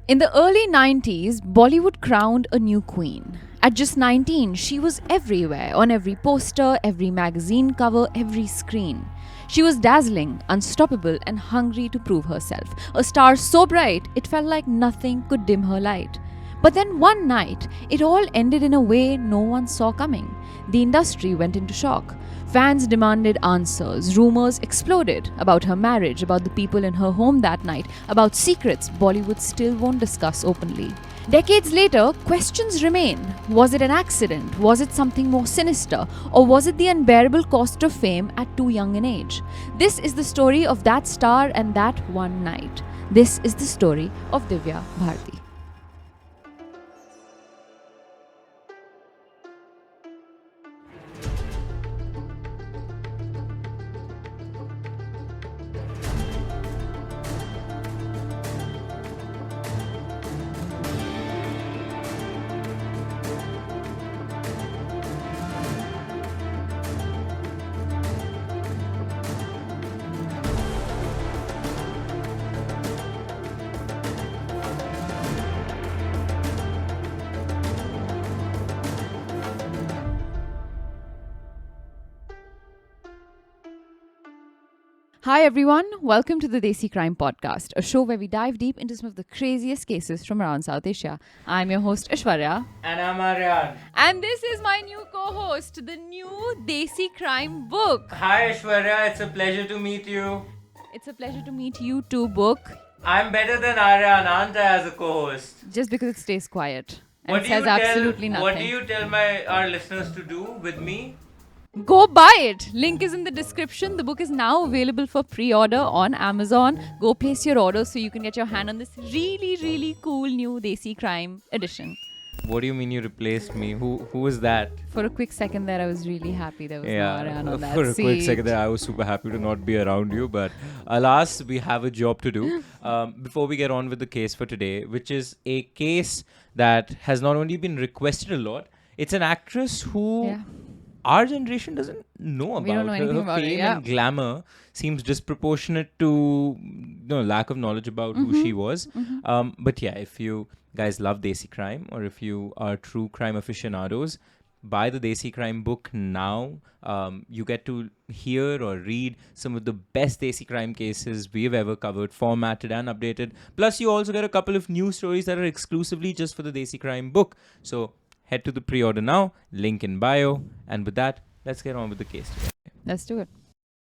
In the early 90s, Bollywood crowned a new queen. At just 19, she was everywhere, on every poster, every magazine cover, every screen. She was dazzling, unstoppable, and hungry to prove herself. A star so bright, it felt like nothing could dim her light. But then one night, it all ended in a way no one saw coming. The industry went into shock. Fans demanded answers. Rumors exploded about her marriage, about the people in her home that night, about secrets Bollywood still won't discuss openly. Decades later, questions remain. Was it an accident? Was it something more sinister? Or was it the unbearable cost of fame at too young an age? This is the story of that star and that one night. This is the story of Divya Bharti. Hi everyone, welcome to the Desi Crime Podcast, a show where we dive deep into some of the craziest cases from around South Asia. I'm your host Aishwarya. And I'm Aryan. And this is my new co-host, the new Desi Crime book. Hi Aishwarya, it's a pleasure to meet you. It's a pleasure to meet you too, book. I'm better than Aryan, aren't I, as a co-host? Just because it stays quiet and says absolutely nothing. What do you tell our listeners to do with me? Go buy it. Link is in the description. The book is now available for pre-order on Amazon. Go place your order so you can get your hand on this really, really cool new Desi Crime edition. What do you mean you replaced me? Who was that? For a quick second there, I was really happy there was no Aryan on that for a seat. quick second there, I was super happy to not be around you. But alas, we have a job to do. Before we get on with the case for today, which is a case that has not only been requested a lot, it's an actress who... our generation doesn't know about. We don't know anything about fame it, and glamour seems disproportionate to lack of knowledge about who she was. But yeah, if you guys love Desi crime or if you are true crime aficionados, buy the Desi crime book now. You get to hear or read some of the best Desi crime cases we've ever covered, formatted and updated. Plus, you also get a couple of new stories that are exclusively just for the Desi crime book. So head to the pre-order now, link in bio. And with that, let's get on with the case today. Let's do it.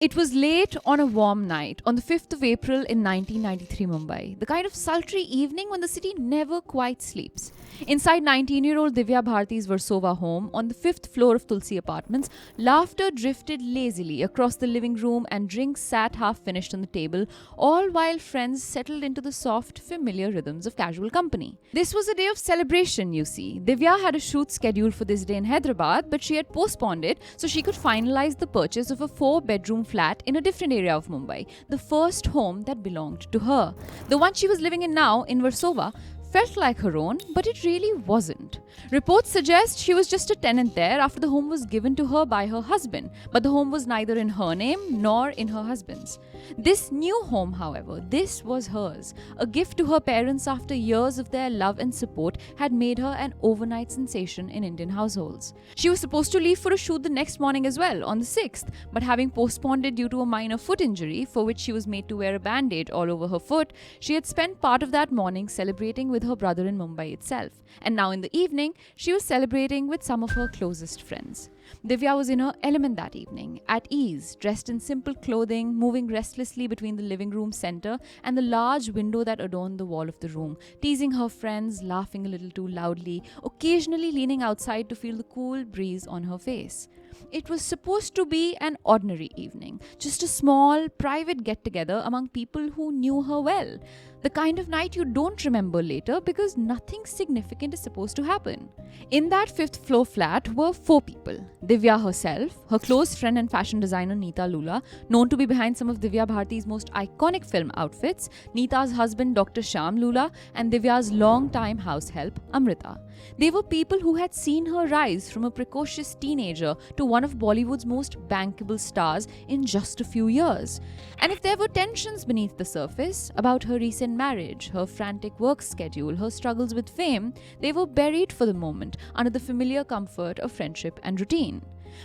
It was late on a warm night on the 5th of April in 1993 Mumbai, the kind of sultry evening when the city never quite sleeps. Inside 19-year-old Divya Bharti's Versova home on the 5th floor of Tulsi Apartments, laughter drifted lazily across the living room and drinks sat half-finished on the table, all while friends settled into the soft, familiar rhythms of casual company. This was a day of celebration, you see. Divya had a shoot scheduled for this day in Hyderabad, but she had postponed it so she could finalize the purchase of a 4-bedroom flat in a different area of Mumbai, the first home that belonged to her. The one she was living in now, in Versova, felt like her own, but it really wasn't. Reports suggest she was just a tenant there after the home was given to her by her husband, but the home was neither in her name nor in her husband's. This new home, however, this was hers. A gift to her parents after years of their love and support had made her an overnight sensation in Indian households. She was supposed to leave for a shoot the next morning as well, on the 6th, but having postponed it due to a minor foot injury, for which she was made to wear a band-aid all over her foot, she had spent part of that morning celebrating with her brother in Mumbai itself. And now in the evening, she was celebrating with some of her closest friends. Divya was in her element that evening, at ease, dressed in simple clothing, moving restlessly between the living room center and the large window that adorned the wall of the room, teasing her friends, laughing a little too loudly, occasionally leaning outside to feel the cool breeze on her face. It was supposed to be an ordinary evening, just a small, private get-together among people who knew her well. The kind of night you don't remember later because nothing significant is supposed to happen. In that 5th floor flat were 4 people. Divya herself, her close friend and fashion designer Neeta Lula, known to be behind some of Divya Bharti's most iconic film outfits, Neeta's husband Dr. Shyam Lula, and Divya's long-time house help Amrita. They were people who had seen her rise from a precocious teenager to one of Bollywood's most bankable stars in just a few years. And if there were tensions beneath the surface about her recent marriage, her frantic work schedule, her struggles with fame, they were buried for the moment under the familiar comfort of friendship and routine.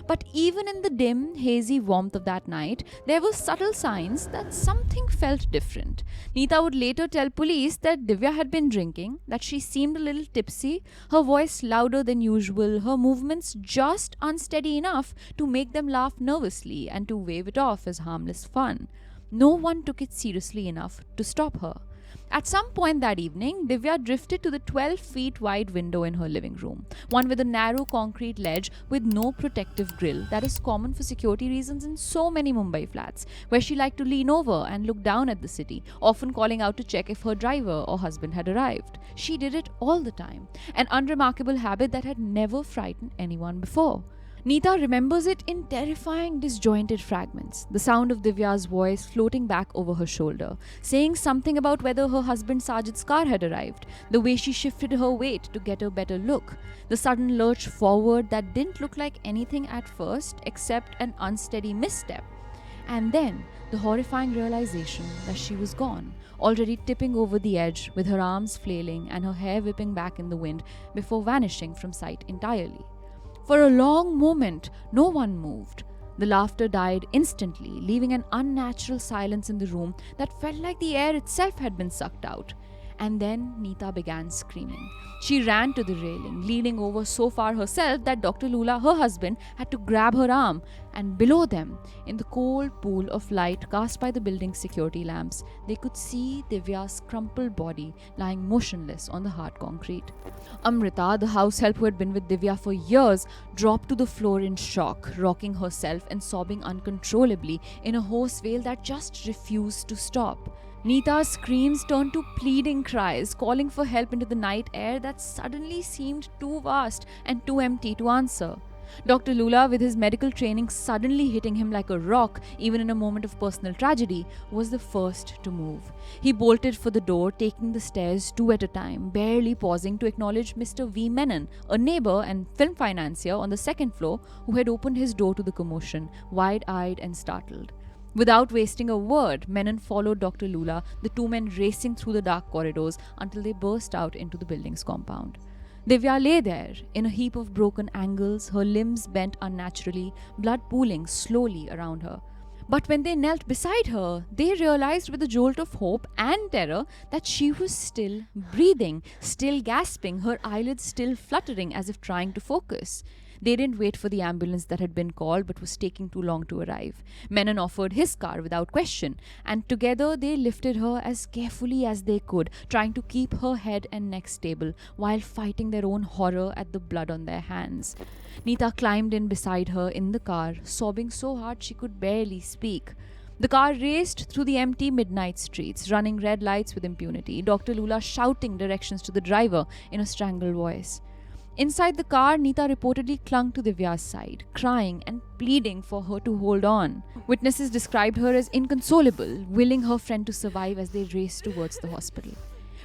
But even in the dim, hazy warmth of that night, there were subtle signs that something felt different. Neeta would later tell police that Divya had been drinking, that she seemed a little tipsy, her voice louder than usual, her movements just unsteady enough to make them laugh nervously and to wave it off as harmless fun. No one took it seriously enough to stop her. At some point that evening, Divya drifted to the 12 feet wide window in her living room, one with a narrow concrete ledge with no protective grille that is common for security reasons in so many Mumbai flats, where she liked to lean over and look down at the city, often calling out to check if her driver or husband had arrived. She did it all the time, an unremarkable habit that had never frightened anyone before. Neeta remembers it in terrifying, disjointed fragments. The sound of Divya's voice floating back over her shoulder, saying something about whether her husband Sajid's car had arrived, the way she shifted her weight to get a better look, the sudden lurch forward that didn't look like anything at first except an unsteady misstep. And then the horrifying realization that she was gone, already tipping over the edge with her arms flailing and her hair whipping back in the wind before vanishing from sight entirely. For a long moment, no one moved. The laughter died instantly, leaving an unnatural silence in the room that felt like the air itself had been sucked out. And then Neeta began screaming. She ran to the railing, leaning over so far herself that Dr. Lula, her husband, had to grab her arm. And below them, in the cold pool of light cast by the building's security lamps, they could see Divya's crumpled body lying motionless on the hard concrete. Amrita, the house help who had been with Divya for years, dropped to the floor in shock, rocking herself and sobbing uncontrollably in a hoarse wail that just refused to stop. Neeta's screams turned to pleading cries, calling for help into the night air that suddenly seemed too vast and too empty to answer. Dr. Lula, with his medical training suddenly hitting him like a rock, even in a moment of personal tragedy, was the first to move. He bolted for the door, taking the stairs two at a time, barely pausing to acknowledge Mr. V. Menon, a neighbor and film financier on the second floor, who had opened his door to the commotion, wide-eyed and startled. Without wasting a word, Menon followed Dr. Lula, the two men racing through the dark corridors until they burst out into the building's compound. Divya lay there, in a heap of broken angles, her limbs bent unnaturally, blood pooling slowly around her. But when they knelt beside her, they realized with a jolt of hope and terror that she was still breathing, still gasping, her eyelids still fluttering as if trying to focus. They didn't wait for the ambulance that had been called but was taking too long to arrive. Menon offered his car without question, and together they lifted her as carefully as they could, trying to keep her head and neck stable while fighting their own horror at the blood on their hands. Neeta climbed in beside her in the car, sobbing so hard she could barely speak. The car raced through the empty midnight streets, running red lights with impunity, Dr. Lula shouting directions to the driver in a strangled voice. Inside the car, Neeta reportedly clung to Divya's side, crying and pleading for her to hold on. Witnesses described her as inconsolable, willing her friend to survive as they raced towards the hospital.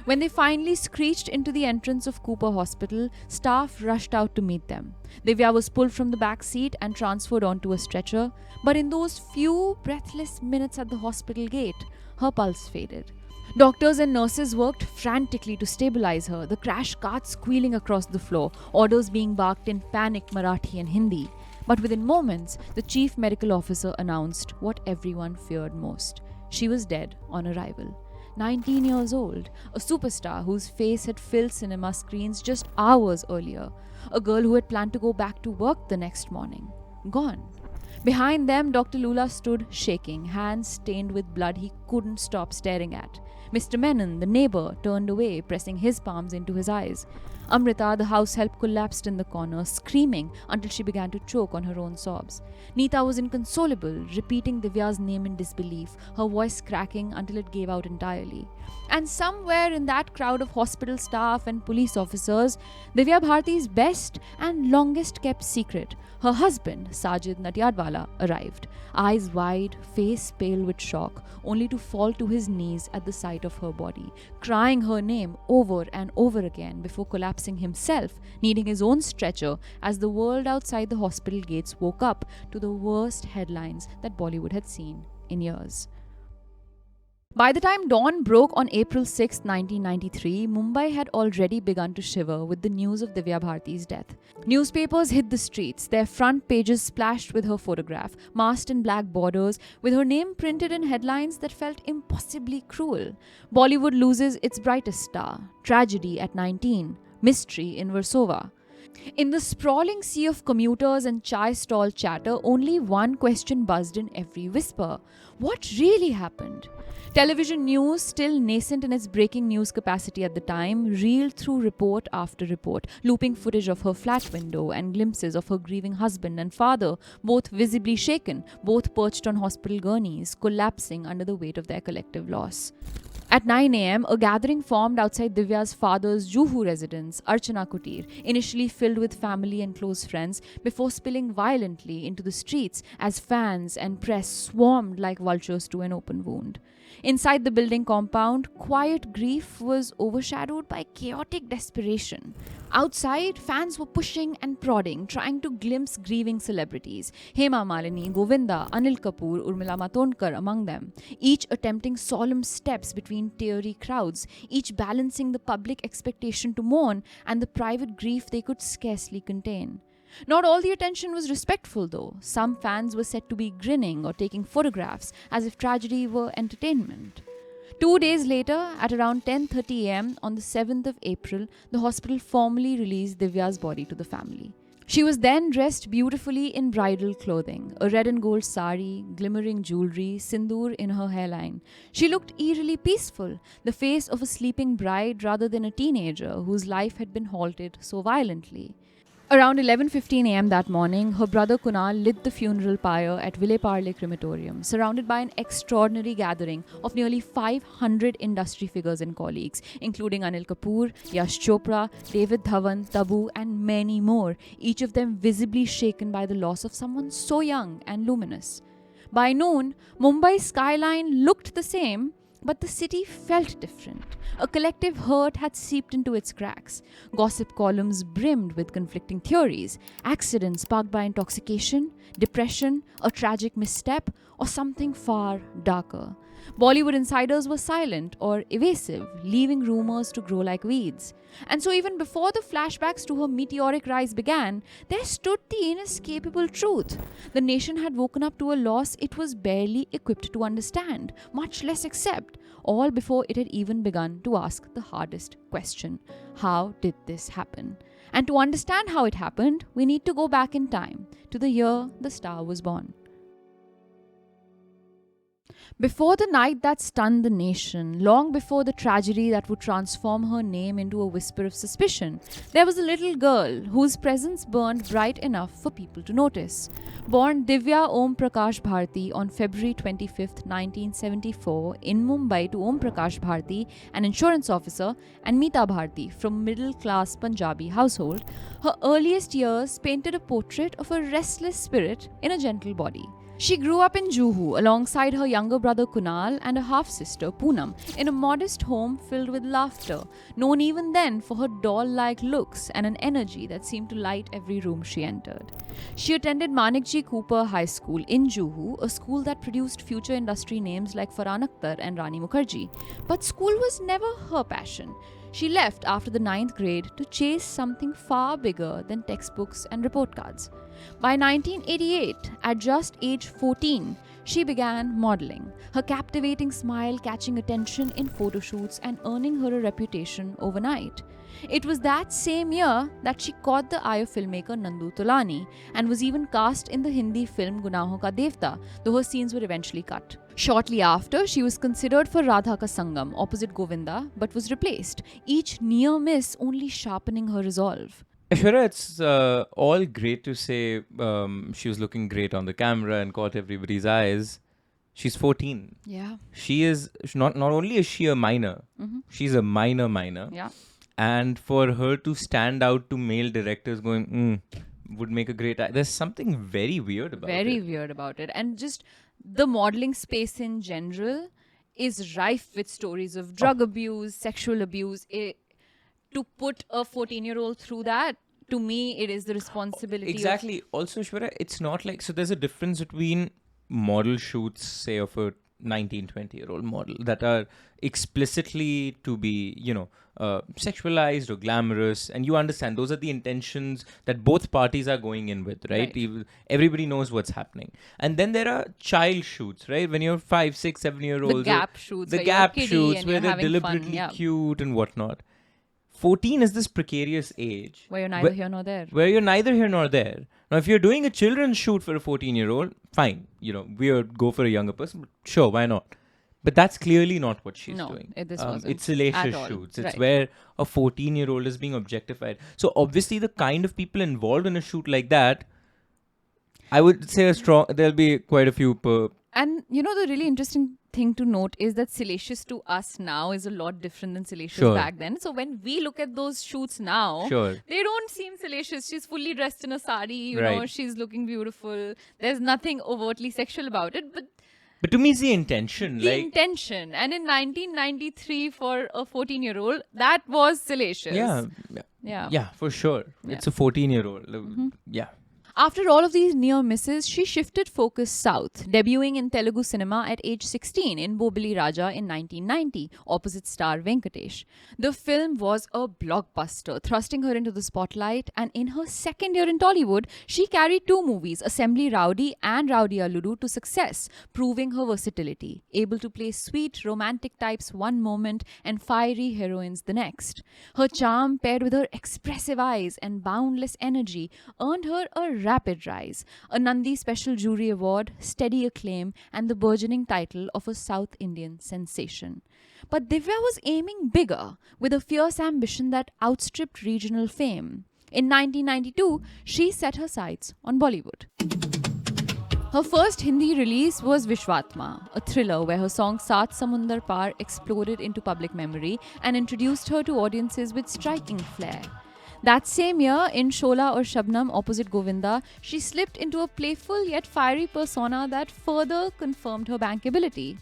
When they finally screeched into the entrance of Cooper Hospital, staff rushed out to meet them. Divya was pulled from the back seat and transferred onto a stretcher, but in those few breathless minutes at the hospital gate, her pulse faded. Doctors and nurses worked frantically to stabilize her, the crash cart squealing across the floor, orders being barked in panic Marathi and Hindi. But within moments, the chief medical officer announced what everyone feared most. She was dead on arrival. 19 years old, a superstar whose face had filled cinema screens just hours earlier, a girl who had planned to go back to work the next morning. Gone. Behind them, Dr. Lula stood shaking, hands stained with blood he couldn't stop staring at. Mr. Menon, the neighbor, turned away, pressing his palms into his eyes. Amrita, the house help, collapsed in the corner, screaming until she began to choke on her own sobs. Neeta was inconsolable, repeating Divya's name in disbelief, her voice cracking until it gave out entirely. And somewhere in that crowd of hospital staff and police officers, Divya Bharti's best and longest kept secret, her husband, Sajid Natyadwala, arrived, eyes wide, face pale with shock, only to fall to his knees at the sight of her body, crying her name over and over again before collapsing himself, needing his own stretcher as the world outside the hospital gates woke up to the worst headlines that Bollywood had seen in years. By the time dawn broke on April 6, 1993, Mumbai had already begun to shiver with the news of Divya Bharti's death. Newspapers hit the streets, their front pages splashed with her photograph, masked in black borders, with her name printed in headlines that felt impossibly cruel. Bollywood loses its brightest star. Tragedy at 19. Mystery in Versova. In the sprawling sea of commuters and chai stall chatter, only one question buzzed in every whisper. What really happened? Television news, still nascent in its breaking news capacity at the time, reeled through report after report, looping footage of her flat window and glimpses of her grieving husband and father, both visibly shaken, both perched on hospital gurneys, collapsing under the weight of their collective loss. At 9 a.m., a gathering formed outside Divya's father's Juhu residence, Archana Kutir, initially filled with family and close friends, before spilling violently into the streets as fans and press swarmed like vultures to an open wound. Inside the building compound, quiet grief was overshadowed by chaotic desperation. Outside, fans were pushing and prodding, trying to glimpse grieving celebrities. Hema Malini, Govinda, Anil Kapoor, Urmila Matondkar among them, each attempting solemn steps between teary crowds, each balancing the public expectation to mourn and the private grief they could scarcely contain. Not all the attention was respectful though. Some fans were said to be grinning or taking photographs as if tragedy were entertainment. 2 days later, at around 10:30 am on the 7th of April, the hospital formally released Divya's body to the family. She was then dressed beautifully in bridal clothing, a red and gold sari, glimmering jewelry, sindoor in her hairline. She looked eerily peaceful, the face of a sleeping bride rather than a teenager whose life had been halted so violently. Around 11:15 am that morning, her brother Kunal lit the funeral pyre at Ville Parle Crematorium, surrounded by an extraordinary gathering of nearly 500 industry figures and colleagues, including Anil Kapoor, Yash Chopra, David Dhawan, Tabu, and many more, each of them visibly shaken by the loss of someone so young and luminous. By noon, Mumbai's skyline looked the same, but the city felt different. A collective hurt had seeped into its cracks. Gossip columns brimmed with conflicting theories. Accidents sparked by intoxication, depression, a tragic misstep, or something far darker. Bollywood insiders were silent or evasive, leaving rumors to grow like weeds. And so even before the flashbacks to her meteoric rise began, there stood the inescapable truth. The nation had woken up to a loss it was barely equipped to understand, much less accept, all before it had even begun to ask the hardest question: how did this happen? And to understand how it happened, we need to go back in time, to the year the star was born. Before the night that stunned the nation, long before the tragedy that would transform her name into a whisper of suspicion, there was a little girl whose presence burned bright enough for people to notice. Born Divya Om Prakash Bharti on February 25, 1974, in Mumbai to Om Prakash Bharti, an insurance officer, and Meeta Bharti from middle-class Punjabi household, her earliest years painted a portrait of a restless spirit in a gentle body. She grew up in Juhu alongside her younger brother Kunal and a half-sister Poonam in a modest home filled with laughter, known even then for her doll-like looks and an energy that seemed to light every room she entered. She attended Manikji Cooper High School in Juhu, a school that produced future industry names like Farhan Akhtar and Rani Mukherjee. But school was never her passion. She left after the 9th grade to chase something far bigger than textbooks and report cards. By 1988, at just age 14, she began modeling, her captivating smile catching attention in photo shoots and earning her a reputation overnight. It was that same year that she caught the eye of filmmaker Nandu Tulani and was even cast in the Hindi film Gunahon Ka Devta, though her scenes were eventually cut. Shortly after, she was considered for Radha Ka Sangam opposite Govinda but was replaced, each near miss only sharpening her resolve. Aishwarya, it's all great to say she was looking great on the camera and caught everybody's eyes. She's 14. Yeah. She is not only is she a minor, she's a minor. Yeah. And for her to stand out to male directors going, would make a great... There's something very weird about it. Very weird about it. And just the modeling space in general is rife with stories of drug abuse, sexual abuse. To put a 14-year-old through that, to me, it is the responsibility Exactly. Also, Shwara, it's not like... So there's a difference between model shoots, say, of a 19, 20-year-old model that are explicitly to be, sexualized or glamorous. And you understand, those are the intentions that both parties are going in with, right? Everybody knows what's happening. And then there are child shoots, right? When you're 5, 6, 7-year-olds. The gap shoots. The gap shoots where they're deliberately cute and whatnot. 14 is this precarious age. Where you're neither here nor there. Where you're neither here nor there. Now, if you're doing a children's shoot for a 14-year-old, fine. Go for a younger person. But sure, why not? But that's clearly not what she's doing. This wasn't. It's salacious shoots. It's where a 14-year-old is being objectified. So obviously the kind of people involved in a shoot like that, I would say there'll be quite a few... And the really interesting thing to note is that salacious to us now is a lot different than salacious back then. So when we look at those shoots now, they don't seem salacious. She's fully dressed in a sari, you know, she's looking beautiful. There's nothing overtly sexual about it, but to me, it's the intention. The intention. And in 1993, for a 14-year-old, that was salacious. Yeah, for sure. Yeah. It's a 14-year-old. Yeah. After all of these near misses, she shifted focus south, debuting in Telugu cinema at age 16 in Bobili Raja in 1990, opposite star Venkatesh. The film was a blockbuster, thrusting her into the spotlight, and in her second year in Tollywood, she carried 2 movies, Assembly Rowdy and Rowdy Alludu, to success, proving her versatility, able to play sweet, romantic types one moment and fiery heroines the next. Her charm, paired with her expressive eyes and boundless energy, earned her a rapid rise, a Nandi Special Jury Award, steady acclaim, and the burgeoning title of a South Indian sensation. But Divya was aiming bigger, with a fierce ambition that outstripped regional fame. In 1992, she set her sights on Bollywood. Her first Hindi release was Vishwatma, a thriller where her song Saath Samundar Par exploded into public memory and introduced her to audiences with striking flair. That same year, in Shola or Shabnam opposite Govinda, she slipped into a playful yet fiery persona that further confirmed her bankability.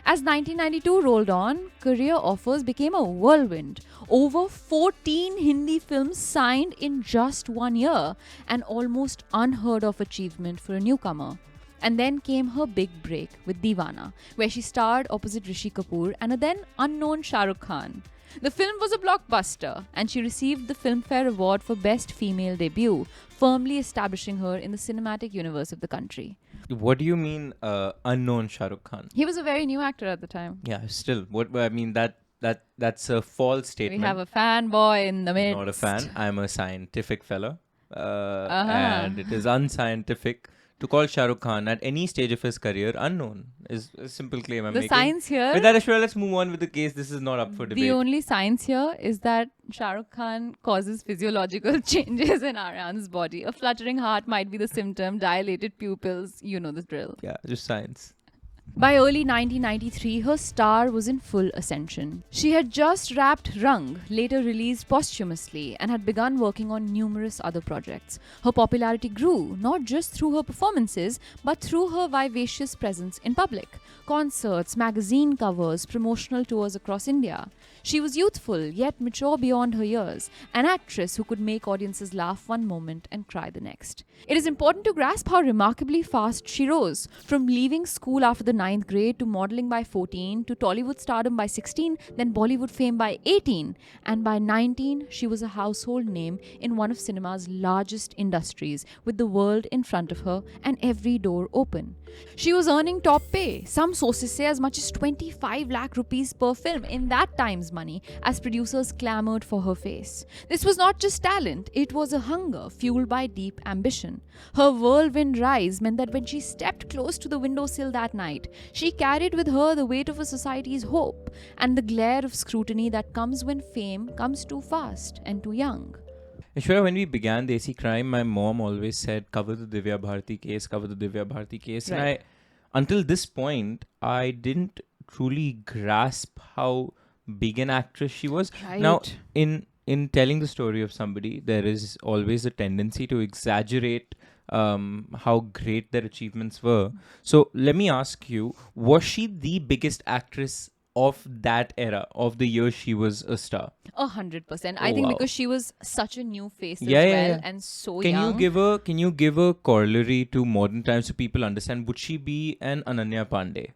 As 1992 rolled on, career offers became a whirlwind. Over 14 Hindi films signed in just 1 year, an almost unheard of achievement for a newcomer. And then came her big break with Deewana, where she starred opposite Rishi Kapoor and a then unknown Shah Rukh Khan. The film was a blockbuster, and she received the Filmfare Award for Best Female Debut, firmly establishing her in the cinematic universe of the country. What do you mean, unknown Shah Rukh Khan? He was a very new actor at the time. Yeah, still. What I mean, that's a false statement. We have a fanboy in the midst. Not a fan. I'm a scientific fella. And it is unscientific to call Shah Rukh Khan at any stage of his career unknown is a simple claim I'm making. The science here... With that, Ashwara, let's move on with the case. This is not up for debate. The only science here is that Shah Rukh Khan causes physiological changes in Aryan's body. A fluttering heart might be the symptom, dilated pupils, you know the drill. Yeah, just science. By early 1993, her star was in full ascension. She had just wrapped Rang, later released posthumously, and had begun working on numerous other projects. Her popularity grew, not just through her performances, but through her vivacious presence in public. Concerts, magazine covers, promotional tours across India. She was youthful, yet mature beyond her years, an actress who could make audiences laugh one moment and cry the next. It is important to grasp how remarkably fast she rose. From leaving school after the ninth grade to modeling by 14 to Tollywood stardom by 16, then Bollywood fame by 18. And by 19, she was a household name in one of cinema's largest industries, with the world in front of her and every door open. She was earning top pay, some sources say as much as 25 lakh rupees per film in that time's money, as producers clamored for her face. This was not just talent, it was a hunger fueled by deep ambition. Her whirlwind rise meant that when she stepped close to the windowsill that night, she carried with her the weight of a society's hope and the glare of scrutiny that comes when fame comes too fast and too young. Ishwara, when we began Desi Crime, my mom always said, cover the Divya Bharti case, cover the Divya Bharti case. Right. And until this point, I didn't truly grasp how big an actress she was. Right. Now, in telling the story of somebody, there is always a tendency to exaggerate how great their achievements were. So let me ask you, was she the biggest actress of that era, of the year she was a star? 100%. I Oh, think wow. because she was such a new face as Yeah, well yeah, yeah. and so Can young. you give a corollary to modern times so people understand? Would she be an Ananya Pandey?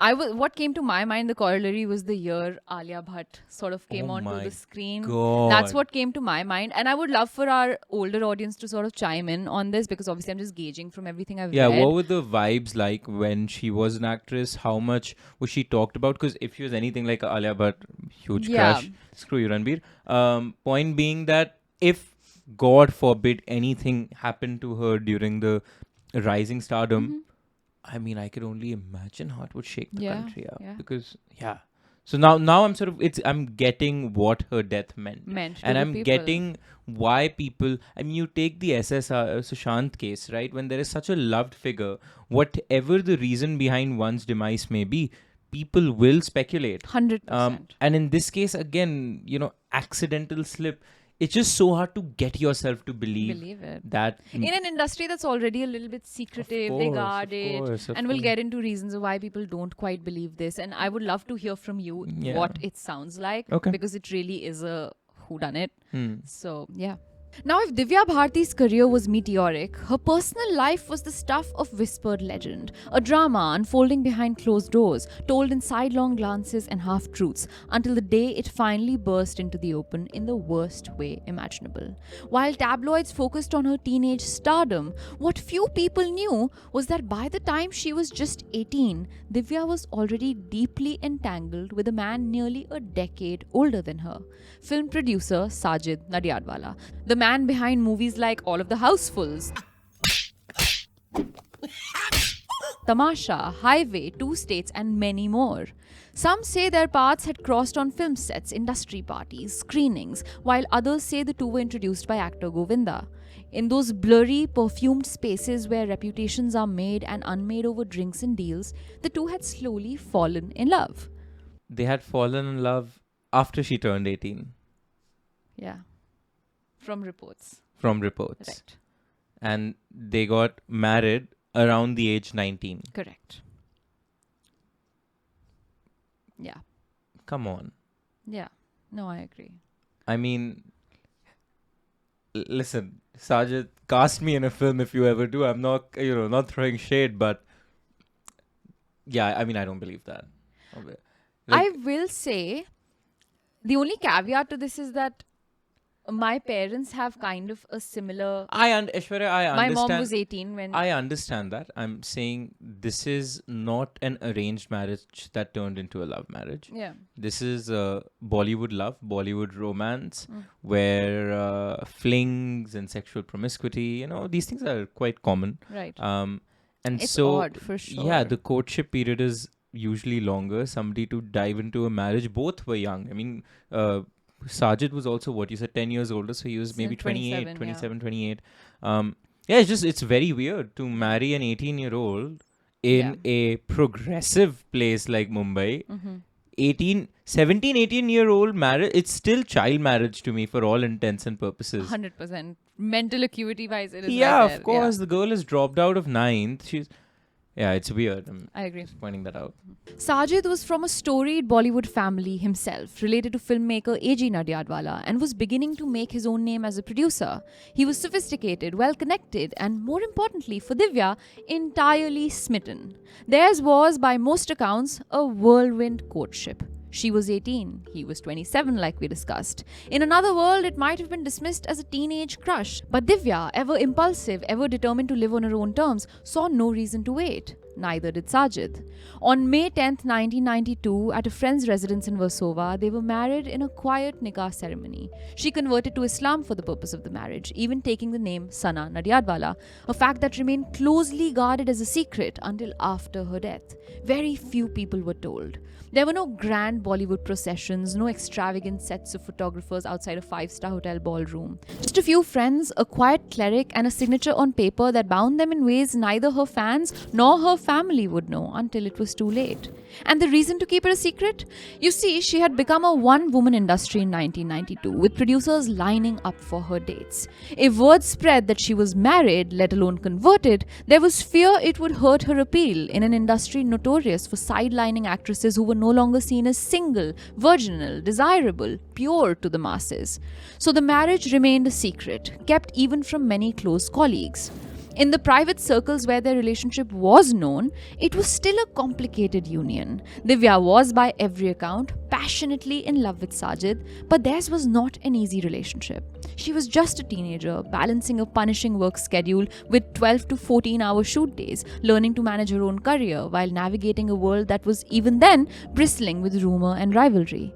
What came to my mind, the corollary was the year Alia Bhatt sort of came Oh onto my the screen. God. That's what came to my mind. And I would love for our older audience to sort of chime in on this, because obviously I'm just gauging from everything I've Yeah, read. what were the vibes like when she was an actress? How much was she talked about? Because if she was anything like Alia Bhatt, huge Yeah. crush. Screw you, Ranbir. Point being that if, God forbid, anything happened to her during the rising stardom, I mean, I could only imagine how it would shake the Yeah, country up. yeah. Because, yeah. So now I'm sort of, I'm getting what her death meant. Meant to And the I'm people. getting why people, I mean, you take the SSR Sushant case, right? When there is such a loved figure, whatever the reason behind one's demise may be, people will speculate. 100%. And in this case, again, accidental slip. It's just so hard to get yourself to believe it. that. In an industry that's already a little bit secretive, they guard it. And we'll get into reasons of why people don't quite believe this. And I would love to hear from you Yeah. what it sounds like. Okay. Because it really is a whodunit. Hmm. So, yeah. Now, if Divya Bharti's career was meteoric, her personal life was the stuff of whispered legend, a drama unfolding behind closed doors, told in sidelong glances and half-truths, until the day it finally burst into the open in the worst way imaginable. While tabloids focused on her teenage stardom, what few people knew was that by the time she was just 18, Divya was already deeply entangled with a man nearly a decade older than her, film producer Sajid Nadiadwala, the man behind movies like All of the Housefuls, Tamasha, Highway, Two States, and many more. Some say their paths had crossed on film sets, industry parties, screenings, while others say the two were introduced by actor Govinda. In those blurry, perfumed spaces where reputations are made and unmade over drinks and deals, the two had slowly fallen in love. They had fallen in love after she turned 18, Yeah. From reports. from reports. Right. And they got married around the age 19. Correct. Yeah. Come on. Yeah. No, I agree. I mean, listen, Sajid, cast me in a film if you ever do. I'm not, not throwing shade, but yeah, I mean, I don't believe that. I will say the only caveat to this is that my parents have kind of a similar. Aishwarya, I understand. My mom was 18 when. I understand that. I'm saying this is not an arranged marriage that turned into a love marriage. Yeah. This is Bollywood love, Bollywood romance, where flings and sexual promiscuity, these things are quite common. Right. And It's so, odd for sure. yeah, the courtship period is usually longer. Somebody to dive into a marriage, both were young. I mean, Sajid was also, what you said, 10 years older, so he was maybe 27, 28. It's very weird to marry an 18-year-old in a progressive place like Mumbai. 18-year-old marriage, it's still child marriage to me for all intents and purposes. 100%. Mental acuity wise, it is Yeah, right there. of course. The girl has dropped out of 9th. Yeah, it's weird. I'm I agree. just pointing that out. Sajid was from a storied Bollywood family himself, related to filmmaker A.G. Nadyadwala, and was beginning to make his own name as a producer. He was sophisticated, well connected, and more importantly for Divya, entirely smitten. Theirs was, by most accounts, a whirlwind courtship. She was 18, he was 27, like we discussed. In another world, it might have been dismissed as a teenage crush. But Divya, ever impulsive, ever determined to live on her own terms, saw no reason to wait. Neither did Sajid. On May 10th, 1992, at a friend's residence in Warsaw, they were married in a quiet nikah ceremony. She converted to Islam for the purpose of the marriage, even taking the name Sana Nadyadwala, a fact that remained closely guarded as a secret until after her death. Very few people were told. There were no grand Bollywood processions, no extravagant sets of photographers outside a five-star hotel ballroom. Just a few friends, a quiet cleric, and a signature on paper that bound them in ways neither her fans nor her family would know until it was too late. And the reason to keep it a secret? You see, she had become a one-woman industry in 1992, with producers lining up for her dates. If word spread that she was married, let alone converted, there was fear it would hurt her appeal in an industry notorious for sidelining actresses who were no longer seen as single, virginal, desirable, pure to the masses. So the marriage remained a secret, kept even from many close colleagues. In the private circles where their relationship was known, it was still a complicated union. Divya was, by every account, passionately in love with Sajid, but theirs was not an easy relationship. She was just a teenager, balancing a punishing work schedule with 12 to 14-hour shoot days, learning to manage her own career while navigating a world that was even then bristling with rumor and rivalry.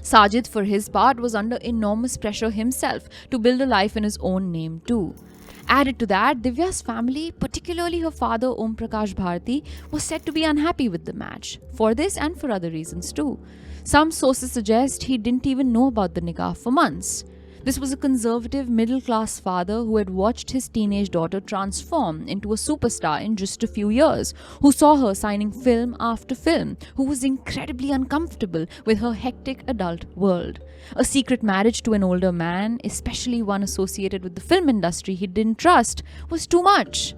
Sajid, for his part, was under enormous pressure himself to build a life in his own name too. Added to that, Divya's family, particularly her father Om Prakash Bharti, was said to be unhappy with the match, for this and for other reasons too. Some sources suggest he didn't even know about the nikah for months. This was a conservative middle-class father who had watched his teenage daughter transform into a superstar in just a few years, who saw her signing film after film, who was incredibly uncomfortable with her hectic adult world. A secret marriage to an older man, especially one associated with the film industry he didn't trust, was too much.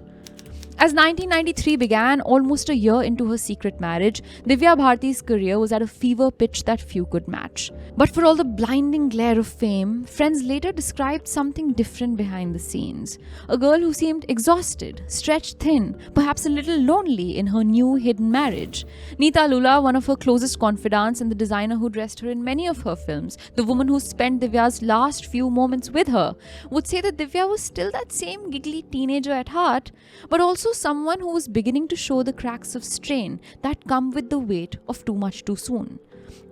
As 1993 began, almost a year into her secret marriage, Divya Bharti's career was at a fever pitch that few could match. But for all the blinding glare of fame, friends later described something different behind the scenes. A girl who seemed exhausted, stretched thin, perhaps a little lonely in her new hidden marriage. Neeta Lula, one of her closest confidants and the designer who dressed her in many of her films, the woman who spent Divya's last few moments with her, would say that Divya was still that same giggly teenager at heart, but also someone who was beginning to show the cracks of strain that come with the weight of too much too soon.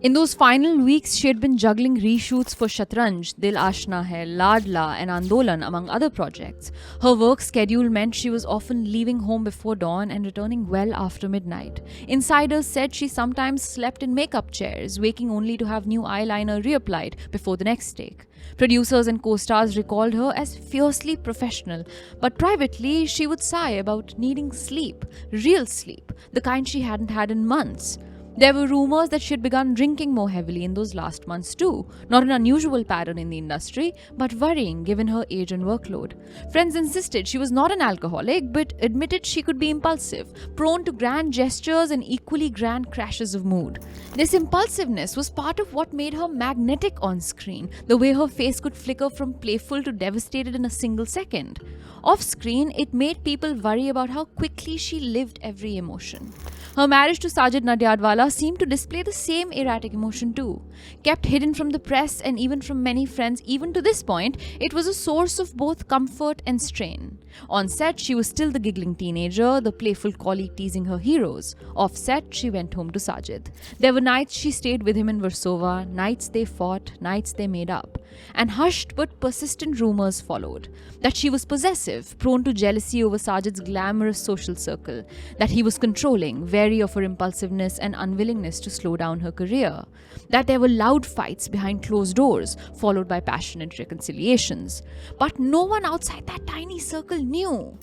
In those final weeks, she had been juggling reshoots for Shatranj, Dil Ashna Hai, Ladla, and Andolan, among other projects. Her work schedule meant she was often leaving home before dawn and returning well after midnight. Insiders said she sometimes slept in makeup chairs, waking only to have new eyeliner reapplied before the next take. Producers and co-stars recalled her as fiercely professional, but privately she would sigh about needing sleep, real sleep, the kind she hadn't had in months. There were rumors that she had begun drinking more heavily in those last months too, not an unusual pattern in the industry, but worrying given her age and workload. Friends insisted she was not an alcoholic, but admitted she could be impulsive, prone to grand gestures and equally grand crashes of mood. This impulsiveness was part of what made her magnetic on screen, the way her face could flicker from playful to devastated in a single second. Off screen, it made people worry about how quickly she lived every emotion. Her marriage to Sajid Nadyadwala seemed to display the same erratic emotion too. Kept hidden from the press and even from many friends, even to this point, it was a source of both comfort and strain. On set, she was still the giggling teenager, the playful colleague teasing her heroes. Off set, she went home to Sajid. There were nights she stayed with him in Warsaw, nights they fought, nights they made up. And hushed but persistent rumors followed. That she was possessive, prone to jealousy over Sajid's glamorous social circle. That he was controlling, wary of her impulsiveness and unwillingness to slow down her career. That there were loud fights behind closed doors, followed by passionate reconciliations. But no one outside that tiny circle knew.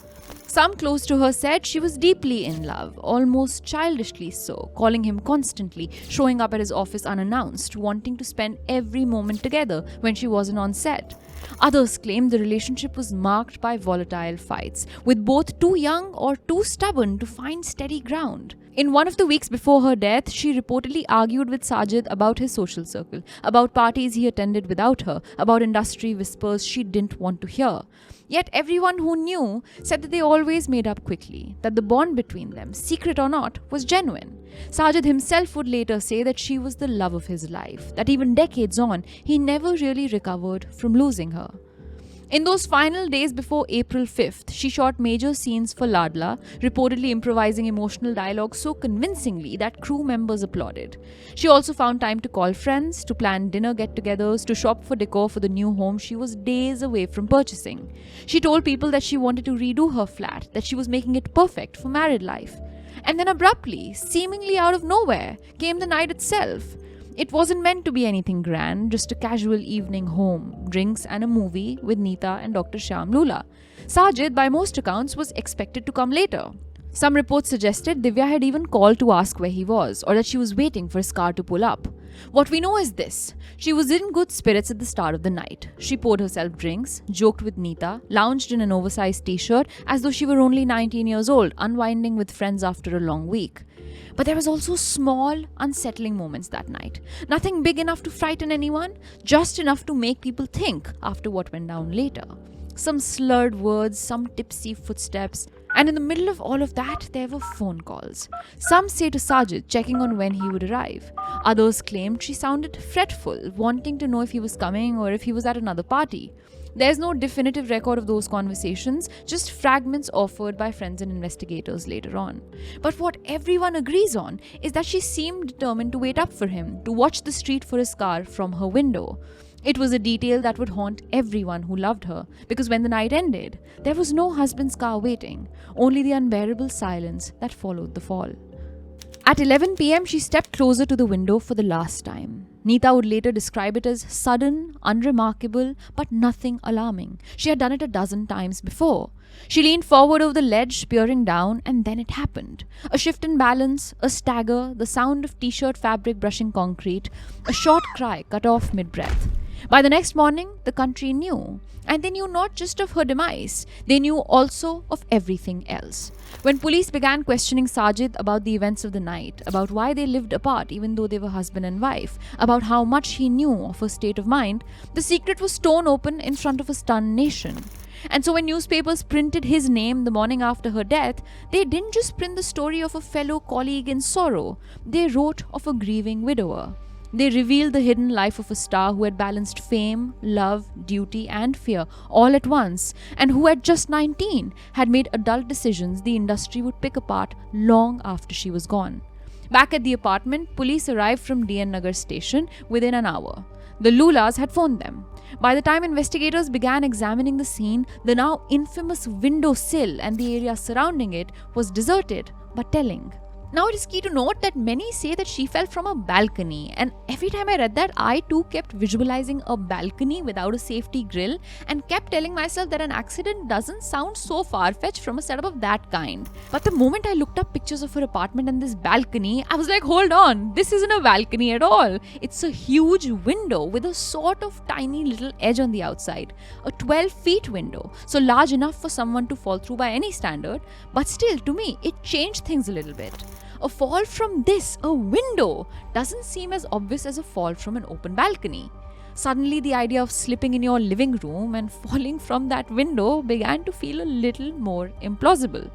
Some close to her said she was deeply in love, almost childishly so, calling him constantly, showing up at his office unannounced, wanting to spend every moment together when she wasn't on set. Others claimed the relationship was marked by volatile fights, with both too young or too stubborn to find steady ground. In one of the weeks before her death, she reportedly argued with Sajid about his social circle, about parties he attended without her, about industry whispers she didn't want to hear. Yet everyone who knew said that they always made up quickly, that the bond between them, secret or not, was genuine. Sajid himself would later say that she was the love of his life, that even decades on, he never really recovered from losing her. In those final days before April 5th, she shot major scenes for Ladla, reportedly improvising emotional dialogue so convincingly that crew members applauded. She also found time to call friends, to plan dinner get-togethers, to shop for decor for the new home she was days away from purchasing. She told people that she wanted to redo her flat, that she was making it perfect for married life. And then abruptly, seemingly out of nowhere, came the night itself. It wasn't meant to be anything grand, just a casual evening home, drinks and a movie with Neeta and Dr. Shyam Lula. Sajid, by most accounts, was expected to come later. Some reports suggested Divya had even called to ask where he was, or that she was waiting for his car to pull up. What we know is this: she was in good spirits at the start of the night. She poured herself drinks, joked with Neeta, lounged in an oversized t-shirt as though she were only 19 years old, unwinding with friends after a long week. But there was also small, unsettling moments that night. Nothing big enough to frighten anyone, just enough to make people think after what went down later. Some slurred words, some tipsy footsteps, and in the middle of all of that, there were phone calls. Some say to Sajid, checking on when he would arrive. Others claimed she sounded fretful, wanting to know if he was coming or if he was at another party. There's no definitive record of those conversations, just fragments offered by friends and investigators later on. But what everyone agrees on is that she seemed determined to wait up for him, to watch the street for his car from her window. It was a detail that would haunt everyone who loved her, because when the night ended, there was no husband's car waiting, only the unbearable silence that followed the fall. At 11 p.m., she stepped closer to the window for the last time. Neeta would later describe it as sudden, unremarkable, but nothing alarming. She had done it a dozen times before. She leaned forward over the ledge, peering down, and then it happened. A shift in balance, a stagger, the sound of t-shirt fabric brushing concrete, a short cry cut off mid-breath. By the next morning, the country knew. And they knew not just of her demise, they knew also of everything else. When police began questioning Sajid about the events of the night, about why they lived apart even though they were husband and wife, about how much he knew of her state of mind, the secret was torn open in front of a stunned nation. And so when newspapers printed his name the morning after her death, they didn't just print the story of a fellow colleague in sorrow, they wrote of a grieving widower. They revealed the hidden life of a star who had balanced fame, love, duty, and fear all at once, and who at just 19 had made adult decisions the industry would pick apart long after she was gone. Back at the apartment, police arrived from DN Nagar station within an hour. The Lulas had phoned them. By the time investigators began examining the scene, the now infamous window sill and the area surrounding it was deserted but telling. Now it is key to note that many say that she fell from a balcony, and every time I read that, I too kept visualizing a balcony without a safety grille and kept telling myself that an accident doesn't sound so far-fetched from a setup of that kind. But the moment I looked up pictures of her apartment and this balcony, I was like, hold on, this isn't a balcony at all. It's a huge window with a sort of tiny little edge on the outside. A 12-feet window, so large enough for someone to fall through by any standard, but still, to me, it changed things a little bit. A fall from a window, doesn't seem as obvious as a fall from an open balcony. Suddenly, the idea of slipping in your living room and falling from that window began to feel a little more implausible.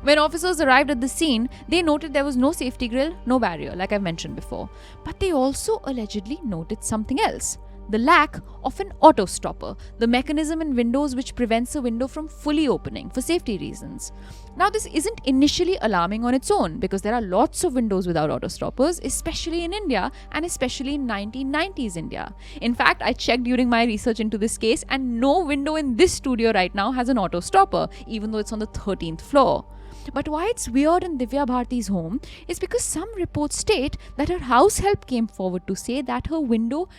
When officers arrived at the scene, they noted there was no safety grille, no barrier, like I've mentioned before. But they also allegedly noted something else. The lack of an auto stopper, the mechanism in windows which prevents a window from fully opening for safety reasons. Now, this isn't initially alarming on its own because there are lots of windows without auto stoppers, especially in India and especially in 1990s India. In fact, I checked during my research into this case and no window in this studio right now has an auto stopper, even though it's on the 13th floor. But why it's weird in Divya Bharti's home is because some reports state that her house help came forward to say that her window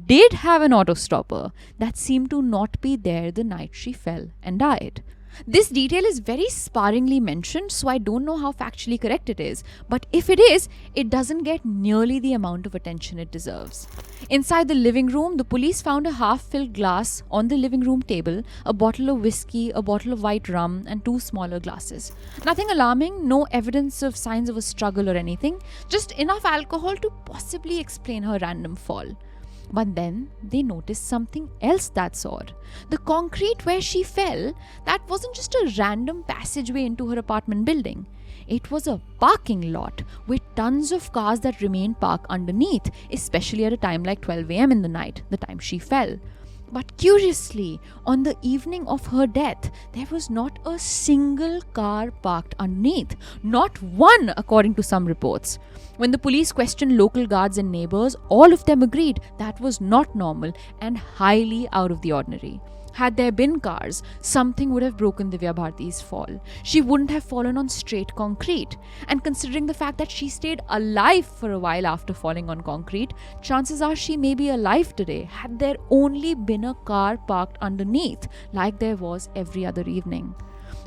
did have an auto stopper that seemed to not be there the night she fell and died. This detail is very sparingly mentioned, so I don't know how factually correct it is. But if it is, it doesn't get nearly the amount of attention it deserves. Inside the living room, the police found a half-filled glass on the living room table, a bottle of whiskey, a bottle of white rum, and 2 smaller glasses. Nothing alarming, no evidence of signs of a struggle or anything, just enough alcohol to possibly explain her random fall. But then they noticed something else that's odd. The concrete where she fell, that wasn't just a random passageway into her apartment building. It was a parking lot with tons of cars that remained parked underneath, especially at a time like 12 a.m. in the night, the time she fell. But curiously, on the evening of her death, there was not a single car parked underneath. Not one, according to some reports. When the police questioned local guards and neighbors, all of them agreed that was not normal and highly out of the ordinary. Had there been cars, something would have broken Divya Bharti's fall. She wouldn't have fallen on straight concrete. And considering the fact that she stayed alive for a while after falling on concrete, chances are she may be alive today had there only been a car parked underneath, like there was every other evening.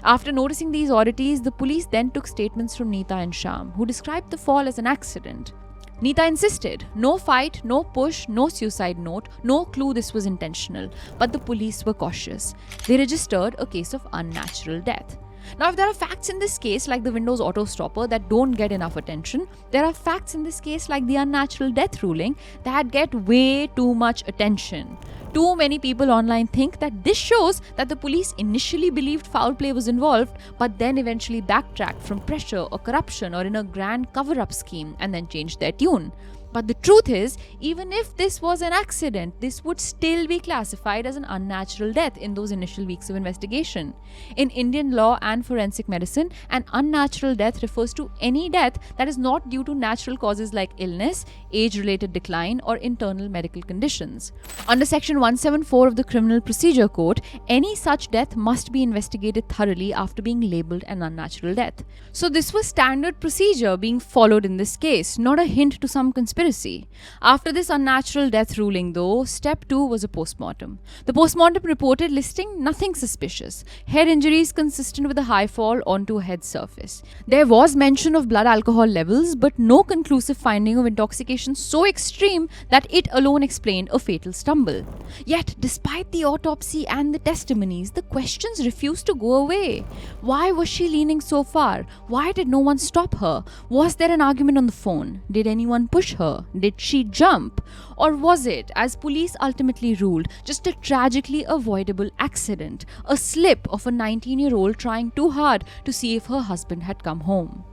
After noticing these oddities, the police then took statements from Neeta and Sham, who described the fall as an accident. Neeta insisted, no fight, no push, no suicide note, no clue this was intentional, but the police were cautious. They registered a case of unnatural death. Now, if there are facts in this case like the Windows auto stopper that don't get enough attention, there are facts in this case like the unnatural death ruling that get way too much attention. Too many people online think that this shows that the police initially believed foul play was involved, but then eventually backtracked from pressure or corruption or in a grand cover-up scheme and then changed their tune. But the truth is, even if this was an accident, this would still be classified as an unnatural death in those initial weeks of investigation. In Indian law and forensic medicine, an unnatural death refers to any death that is not due to natural causes like illness, age-related decline, or internal medical conditions. Under Section 174 of the Criminal Procedure Code, any such death must be investigated thoroughly after being labelled an unnatural death. So this was standard procedure being followed in this case, not a hint to some conspiracy. After this unnatural death ruling though, step 2 was a postmortem. The postmortem reported listing nothing suspicious. Head injuries consistent with a high fall onto a head surface. There was mention of blood alcohol levels, but no conclusive finding of intoxication so extreme that it alone explained a fatal stumble. Yet, despite the autopsy and the testimonies, the questions refused to go away. Why was she leaning so far? Why did no one stop her? Was there an argument on the phone? Did anyone push her? Did she jump? Or was it, as police ultimately ruled, just a tragically avoidable accident, a slip of a 19-year-old trying too hard to see if her husband had come home?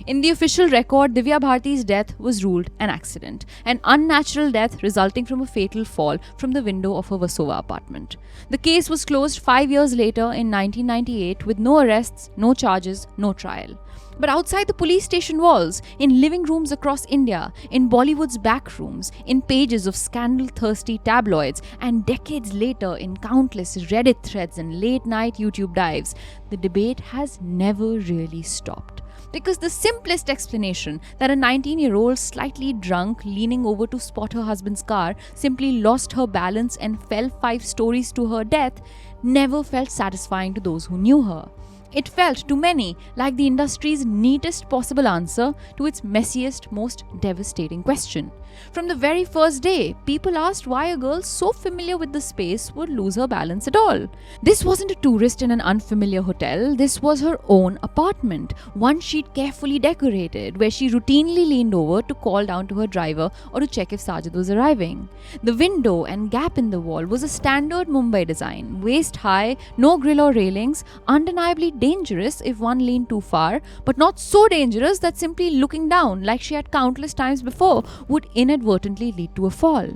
In the official record, Divya Bharti's death was ruled an accident, an unnatural death resulting from a fatal fall from the window of her Versova apartment. The case was closed 5 years later in 1998 with no arrests, no charges, no trial. But outside the police station walls, in living rooms across India, in Bollywood's back rooms, in pages of scandal-thirsty tabloids, and decades later in countless Reddit threads and late-night YouTube dives, the debate has never really stopped. Because the simplest explanation that a 19-year-old slightly drunk leaning over to spot her husband's car simply lost her balance and fell 5 stories to her death never felt satisfying to those who knew her. It felt to many like the industry's neatest possible answer to its messiest, most devastating question. From the very first day, people asked why a girl so familiar with the space would lose her balance at all. This wasn't a tourist in an unfamiliar hotel, this was her own apartment, one she'd carefully decorated, where she routinely leaned over to call down to her driver or to check if Sajid was arriving. The window and gap in the wall was a standard Mumbai design, waist high, no grill or railings, undeniably dangerous if one leaned too far, but not so dangerous that simply looking down, like she had countless times before, would inadvertently lead to a fall.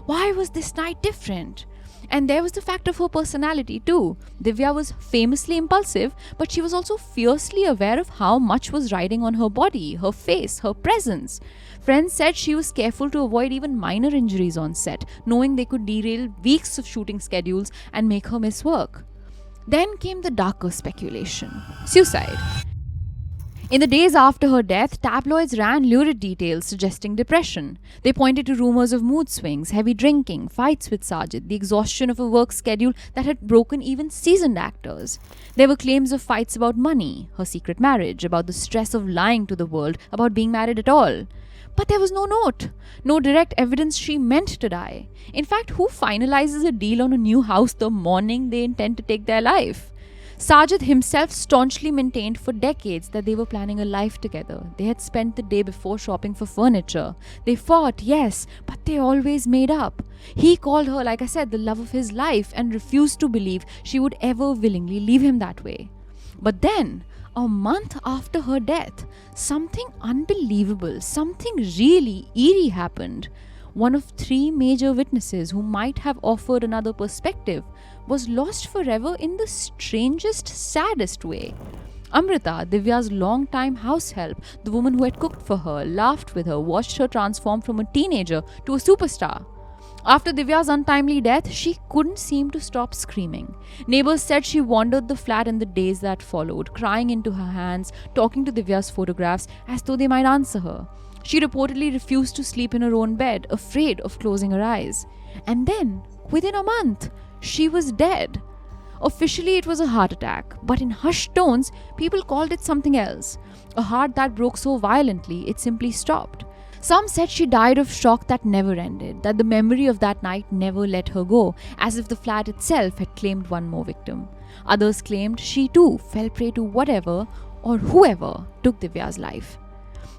Why was this night different? And there was the fact of her personality too. Divya was famously impulsive, but she was also fiercely aware of how much was riding on her body, her face, her presence. Friends said she was careful to avoid even minor injuries on set, knowing they could derail weeks of shooting schedules and make her miss work. Then came the darker speculation: suicide. In the days after her death, tabloids ran lurid details suggesting depression. They pointed to rumors of mood swings, heavy drinking, fights with Sajid, the exhaustion of a work schedule that had broken even seasoned actors. There were claims of fights about money, her secret marriage, about the stress of lying to the world, about being married at all. But there was no note, no direct evidence she meant to die. In fact, who finalizes a deal on a new house the morning they intend to take their life? Sajid himself staunchly maintained for decades that they were planning a life together. They had spent the day before shopping for furniture. They fought, yes, but they always made up. He called her, like I said, the love of his life and refused to believe she would ever willingly leave him that way. But then, a month after her death, something unbelievable, something really eerie happened. One of three major witnesses who might have offered another perspective was lost forever in the strangest, saddest way. Amrita, Divya's long-time house help, the woman who had cooked for her, laughed with her, watched her transform from a teenager to a superstar. After Divya's untimely death, she couldn't seem to stop screaming. Neighbors said she wandered the flat in the days that followed, crying into her hands, talking to Divya's photographs as though they might answer her. She reportedly refused to sleep in her own bed, afraid of closing her eyes. And then, within a month, she was dead. Officially, it was a heart attack, but in hushed tones, people called it something else. A heart that broke so violently, it simply stopped. Some said she died of shock that never ended, that the memory of that night never let her go, as if the flat itself had claimed one more victim. Others claimed she too fell prey to whatever or whoever took Divya's life.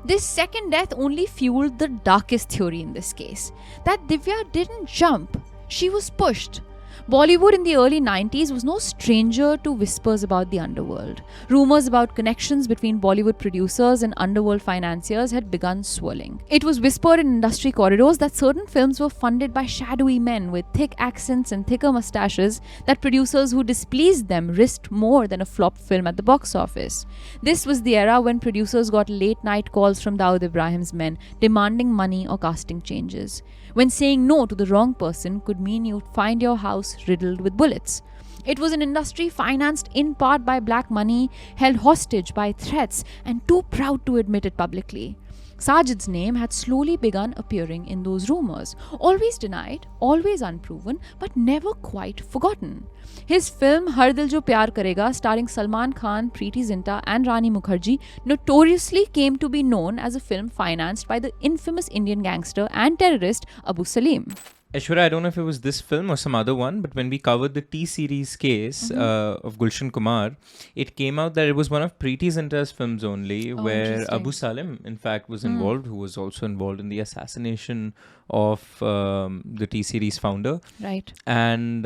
This second death only fueled the darkest theory in this case, that Divya didn't jump, she was pushed. Bollywood in the early 90s was no stranger to whispers about the underworld. Rumors about connections between Bollywood producers and underworld financiers had begun swirling. It was whispered in industry corridors that certain films were funded by shadowy men with thick accents and thicker mustaches, that producers who displeased them risked more than a flop film at the box office. This was the era when producers got late-night calls from Dawood Ibrahim's men demanding money or casting changes, when saying no to the wrong person could mean you'd find your house riddled with bullets. It was an industry financed in part by black money, held hostage by threats, and too proud to admit it publicly. Sajid's name had slowly begun appearing in those rumors, always denied, always unproven, but never quite forgotten. His film Har Dil Jo Pyar Karega, starring Salman Khan, Preeti Zinta, and Rani Mukherjee, notoriously came to be known as a film financed by the infamous Indian gangster and terrorist Abu Salim. Aishwarya, I don't know if it was this film or some other one, but when we covered the T-series case of Gulshan Kumar, it came out that it was one of Preeti Zinta's films only, where Abu Salim, in fact, was involved, who was also involved in the assassination of the T-series founder. Right. And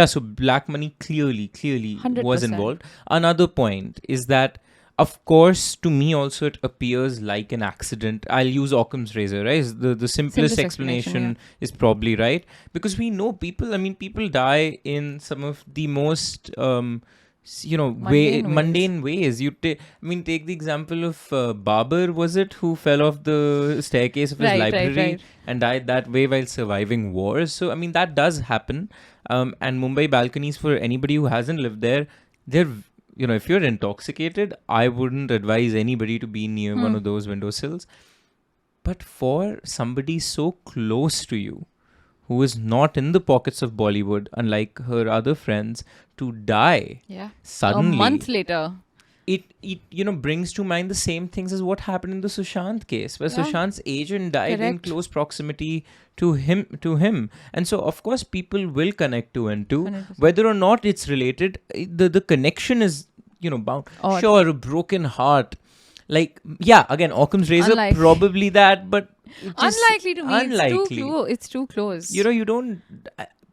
so black money clearly 100%. Was involved. Another point is that, of course, to me also it appears like an accident. I'll use Occam's razor, right? The simplest explanation is probably right. Because we know people die in some of the most, mundane ways. Take the example of Babur, was it, who fell off the staircase of his library and died that way while surviving wars. So, that does happen. And Mumbai balconies, for anybody who hasn't lived there, they're... if you're intoxicated, I wouldn't advise anybody to be near one of those windowsills. But for somebody so close to you, who is not in the pockets of Bollywood, unlike her other friends, to die suddenly... a month later. It brings to mind the same things as what happened in the Sushant case, where Sushant's agent died in close proximity to him. And so, of course, people will connect two and two. 100%. Whether or not it's related, the connection is, bound. Odd. Sure, a broken heart. Again, Occam's razor, unlikely. Probably that, but... Unlikely to me. It's too close. You don't...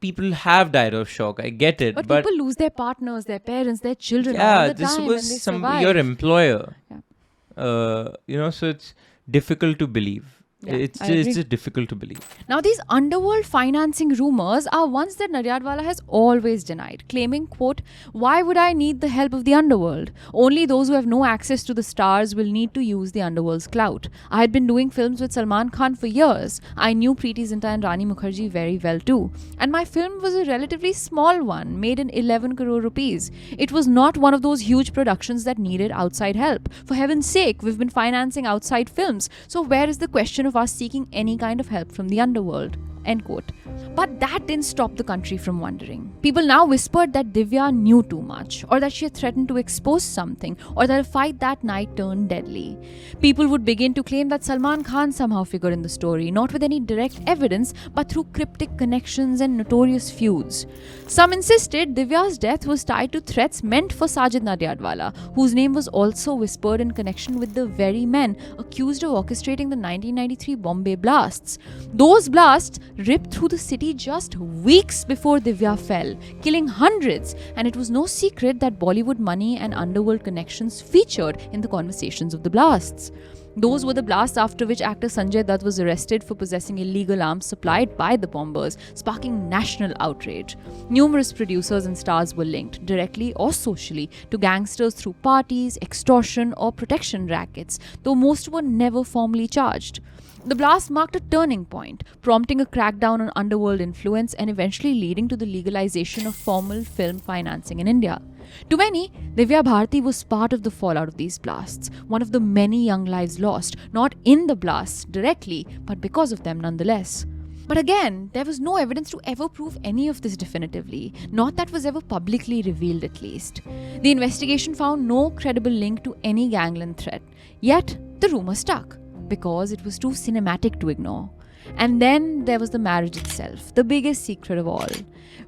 People have died of shock. I get it. But people lose their partners, their parents, their children all the time. This was your employer. Yeah. So it's difficult to believe. Yeah, it's I just, agree. it's just difficult to believe. Now, these underworld financing rumors are ones that Naryadwala has always denied, claiming, quote, "Why would I need the help of the underworld? Only those who have no access to the stars will need to use the underworld's clout. I had been doing films with Salman Khan for years. I knew Preeti Zinta and Rani Mukherjee very well too. And my film was a relatively small one, made in 11 crore rupees. It was not one of those huge productions that needed outside help. For heaven's sake, we've been financing outside films, so where is the question of us seeking any kind of help from the underworld?" End quote. But that didn't stop the country from wondering. People now whispered that Divya knew too much, or that she had threatened to expose something, or that a fight that night turned deadly. People would begin to claim that Salman Khan somehow figured in the story, not with any direct evidence, but through cryptic connections and notorious feuds. Some insisted Divya's death was tied to threats meant for Sajid Nadyadwala, whose name was also whispered in connection with the very men accused of orchestrating the 1993 Bombay blasts. Those blasts ripped through the city just weeks before Divya fell, killing hundreds, and it was no secret that Bollywood money and underworld connections featured in the conversations of the blasts. Those were the blasts after which actor Sanjay Dutt was arrested for possessing illegal arms supplied by the bombers, sparking national outrage. Numerous producers and stars were linked, directly or socially, to gangsters through parties, extortion, or protection rackets, though most were never formally charged. The blast marked a turning point, prompting a crackdown on underworld influence and eventually leading to the legalization of formal film financing in India. To many, Divya Bharti was part of the fallout of these blasts, one of the many young lives lost, not in the blasts directly, but because of them nonetheless. But again, there was no evidence to ever prove any of this definitively, not that was ever publicly revealed at least. The investigation found no credible link to any gangland threat, yet the rumor stuck, because it was too cinematic to ignore. And then there was the marriage itself, the biggest secret of all.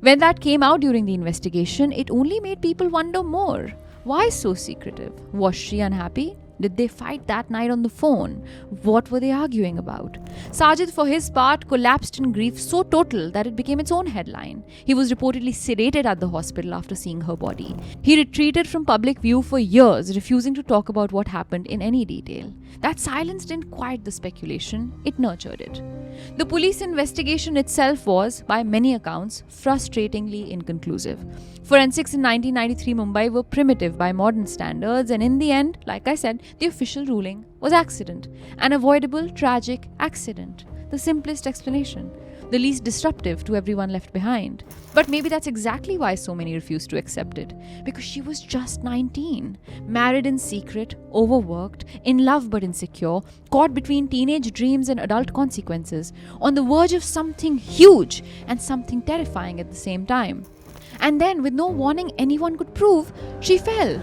When that came out during the investigation, it only made people wonder more. Why so secretive? Was she unhappy? Did they fight that night on the phone? What were they arguing about? Sajid, for his part, collapsed in grief so total that it became its own headline. He was reportedly sedated at the hospital after seeing her body. He retreated from public view for years, refusing to talk about what happened in any detail. That silence didn't quiet the speculation, it nurtured it. The police investigation itself was, by many accounts, frustratingly inconclusive. Forensics in 1993 Mumbai were primitive by modern standards, and in the end, like I said, the official ruling was accident. An avoidable, tragic accident. The simplest explanation. The least disruptive to everyone left behind. But maybe that's exactly why so many refused to accept it. Because she was just 19. Married in secret, overworked, in love but insecure, caught between teenage dreams and adult consequences, on the verge of something huge and something terrifying at the same time. And then, with no warning anyone could prove, she fell.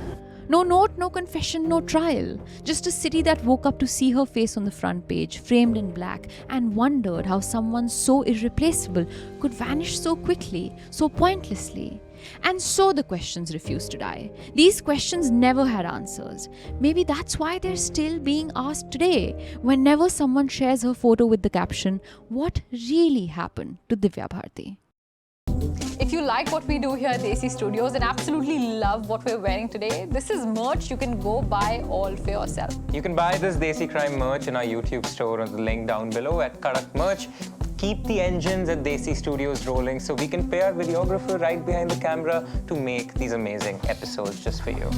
No note, no confession, no trial. Just a city that woke up to see her face on the front page, framed in black, and wondered how someone so irreplaceable could vanish so quickly, so pointlessly. And so the questions refused to die. These questions never had answers. Maybe that's why they're still being asked today, whenever someone shares her photo with the caption, "What really happened to Divya Bharti?" If you like what we do here at Desi Studios and absolutely love what we're wearing today, this is merch you can go buy all for yourself. You can buy this Desi Crime merch in our YouTube store on the link down below at Karak Merch. Keep the engines at Desi Studios rolling so we can pay our videographer right behind the camera to make these amazing episodes just for you.